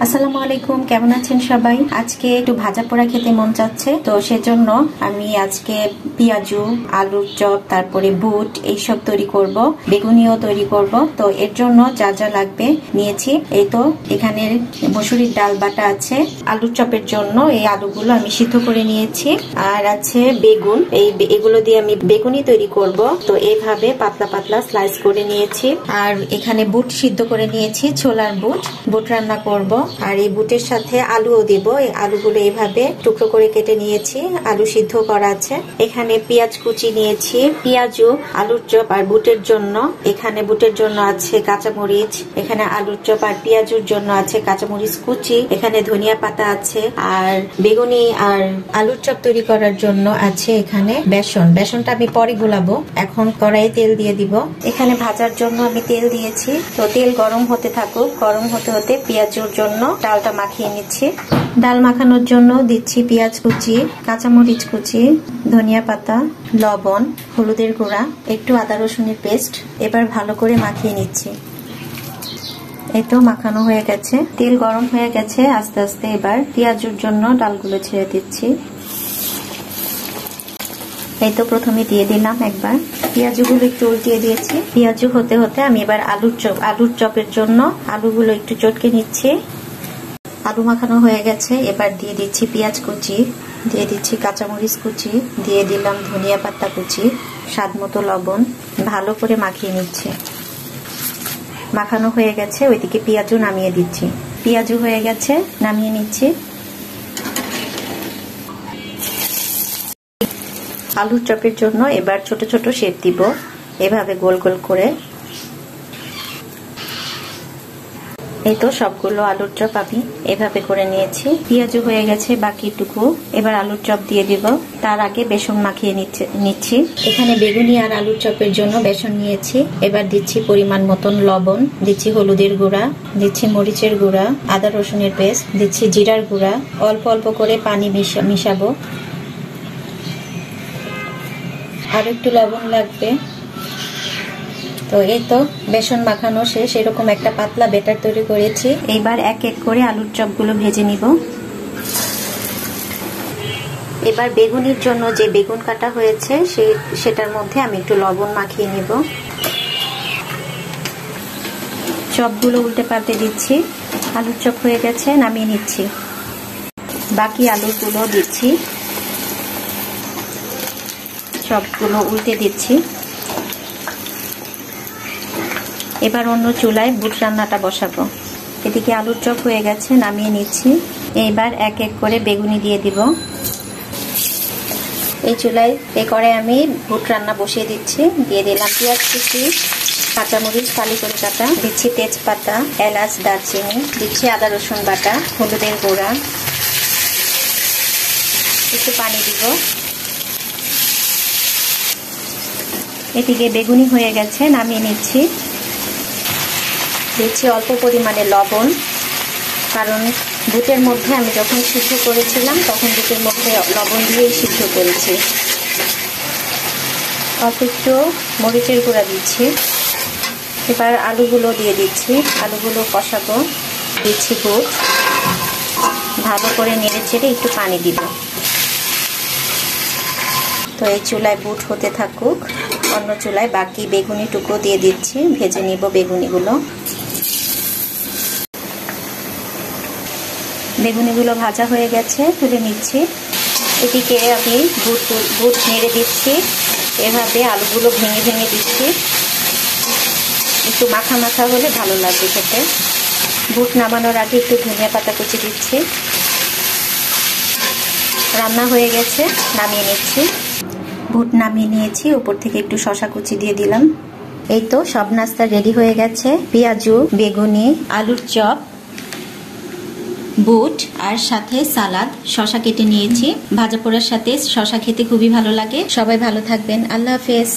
আসসালামু আলাইকুম, কেমন আছেন সবাই? আজকে একটু ভাজা পোড়া খেতে মন চাচ্ছে, তো সেজন্য আমি আজকে পেঁয়াজু, আলুর চপ, তারপরে বুট এইসব তৈরি করব, বেগুনিও তৈরি করব। তো এর জন্য যা যা লাগবে নিয়েছি, এই তো এখানে মসুরির ডাল বাটা আছে। আলুর চপের জন্য এই আলুগুলো আমি সিদ্ধ করে নিয়েছি, আর আছে বেগুন, এগুলো দিয়ে আমি বেগুনি তৈরি করব। তো এইভাবে পাতলা পাতলা স্লাইস করে নিয়েছি। আর এখানে বুট সিদ্ধ করে নিয়েছি, ছোলার বুট রান্না করব। আর এই বুটের সাথে আলুও দিব। এই আলুগুলো এইভাবে টুকরো করে কেটে নিয়েছি, আলু সিদ্ধ করা আছে। এখানে পেঁয়াজ কুচি নিয়েছি, পেঁয়াজু, আলুর চপ আর বুটের জন্য। এখানে বুটের জন্য আছে কাঁচামরিচ, এখানে আলুর চপ আর পেঁয়াজুর জন্য আছে কাঁচামরিচ কুচি, এখানে ধনিয়া পাতা আছে। আর বেগুনি আর আলুর চপ তৈরি করার জন্য আছে এখানে বেসনটা আমি পরে গুলাবো, এখন কড়াইয়ে তেল দিয়ে দিব। এখানে ভাজার জন্য আমি তেল দিয়েছি, তো তেল গরম হতে থাকুক। গরম হতে হতে পেঁয়াজুর জন্য ডালটা মাখিয়ে নিচ্ছি। ডাল মাখানোর জন্য দিচ্ছি পেঁয়াজ কুচি, কাঁচামরিচ কুচি, ধনিয়া পাতা, লবণ, হলুদের গুঁড়া, একটু আদা রসুনের পেস্ট। এবার ভালো করে মাখিয়ে নিচ্ছি। এই তো মাখানো হয়ে গেছে, তেল গরম হয়ে গেছে আস্তে আস্তে। এবার পেঁয়াজুর জন্য ডালগুলো ছেড়ে দিচ্ছি। এই তো প্রথমে দিয়ে দিলাম একবার, পেঁয়াজগুলো একটু উল্টিয়ে দিয়েছি। পেঁয়াজু হতে হতে আমি এবার আলুর চপের জন্য আলুগুলো একটু চটকে নিচ্ছি। আলু মাখানো হয়ে গেছে, এবার দিয়ে দিচ্ছি পেঁয়াজ কুচি, দিয়ে দিচ্ছি কাঁচামরিচ কুচি, দিয়ে দিলাম ধনিয়া পাতা কুচি, স্বাদ মতো লবণ। ভালো করে মাখিয়ে নিচ্ছি। মাখানো হয়ে গেছে, ওইদিকে পেঁয়াজু নামিয়ে দিচ্ছি। পেঁয়াজু হয়ে গেছে, নামিয়ে নিচ্ছি। আলুর চপের জন্য এবার ছোট ছোট শেপ দিব, এভাবে গোল গোল করে। এই তো সবগুলো আলুর চপ আমি এভাবে করে নিয়েছি। পেঁয়াজু হয়ে গেছে বাকিটুকু, এবার আলুর চপ দিয়ে দিব। তার আগে বেসন মাখিয়ে নিচ্ছি। এখানে বেগুনি আর আলুর চপের জন্য বেসন নিয়েছি। এবার দিচ্ছি পরিমাণ মতন লবণ, দিচ্ছি হলুদের গুঁড়া, দিচ্ছি মরিচের গুঁড়া, আদা রসুনের পেস্ট, দিচ্ছি জিরার গুঁড়া। অল্প অল্প করে পানি মিশাবো। আর একটু লবণ লাগবে। তো এই তো বেসন মাখানো শেষ, এরকম একটা পাতলা ব্যাটার তৈরি করেছি। এবার এক এক করে আলুর চপগুলো ভেজে নিব। এবার বেগুনির জন্য যে বেগুন কাটা হয়েছে সেটার মধ্যে আমি একটু লবণ মাখিয়ে নিব। চপগুলো উল্টে পাল্টে দিচ্ছি। আলুর চপ হয়ে গেছে, নামিয়ে নিচ্ছি। বাকি আলুগুলো দিচ্ছি, সবগুলো উল্টে দিচ্ছি। এবার অন্য চুলায় বুট রান্নাটা বসাবো। এদিকে আলুর চপ হয়ে গেছে, নামিয়ে নিচ্ছি। এইবার এক এক করে বেগুনি দিয়ে দিব। এই চুলায় করে আমি বুট রান্না বসিয়ে দিচ্ছি। দিয়ে দিলাম পেঁয়াজ কুচি, কাঁচামরিচ ফালি করে কাটা, দিচ্ছি তেজপাতা, এলাচ, দারচিনি, দিচ্ছি আদা রসুন বাটা, হলুদের গুঁড়া, একটু পানি দিব। এদিকে বেগুনি হয়ে গেছে, নামিয়ে নিচ্ছি। দিচ্ছি অল্প পরিমাণে লবণ, কারণ বুটের মধ্যে আমি যখন সিদ্ধ করেছিলাম তখন বুটের মধ্যে লবণ দিয়েই সিদ্ধ করেছি। অল্প একটু মরিচের গুঁড়া দিচ্ছি। এবার আলুগুলো দিয়ে দিচ্ছি, আলুগুলো কষাবো। দিচ্ছি বুট, ভালো করে নেড়ে চেড়ে একটু পানি দিব। তো এই চুলায় বুট হতে থাকুক, অন্য চুলায় বাকি বেগুনি টুকরো দিয়ে দিচ্ছি। ভেজে নিব বেগুনিগুলো। বেগুনিগুলো ভাজা হয়ে গেছে, তুলে নিচ্ছি। এদিকে আমি বুট নেড়ে দিচ্ছি। এভাবে আলুগুলো ভেঙে ভেঙে দিচ্ছি, একটু মাখা মাখা হলে ভালো লাগবে খেতে। বুট নামানোর আগে একটু ধনিয়া পাতা কুচি দিচ্ছি। রান্না হয়ে গেছে, নামিয়ে নিচ্ছি। বুট নামিয়ে নিয়েছি, উপর থেকে একটু শসা কুচি দিয়ে দিলাম। এই তো সব নাস্তা রেডি হয়ে গেছে। পেঁয়াজু, বেগুনি, আলুর চপ, বুট আর সাথে সালাদ, শসা কেটে নিয়েছি। ভাজা পোড়ার সাথে শসা খেতে খুবই ভালো লাগে। সবাই ভালো থাকবেন, আল্লাহ হাফেজ।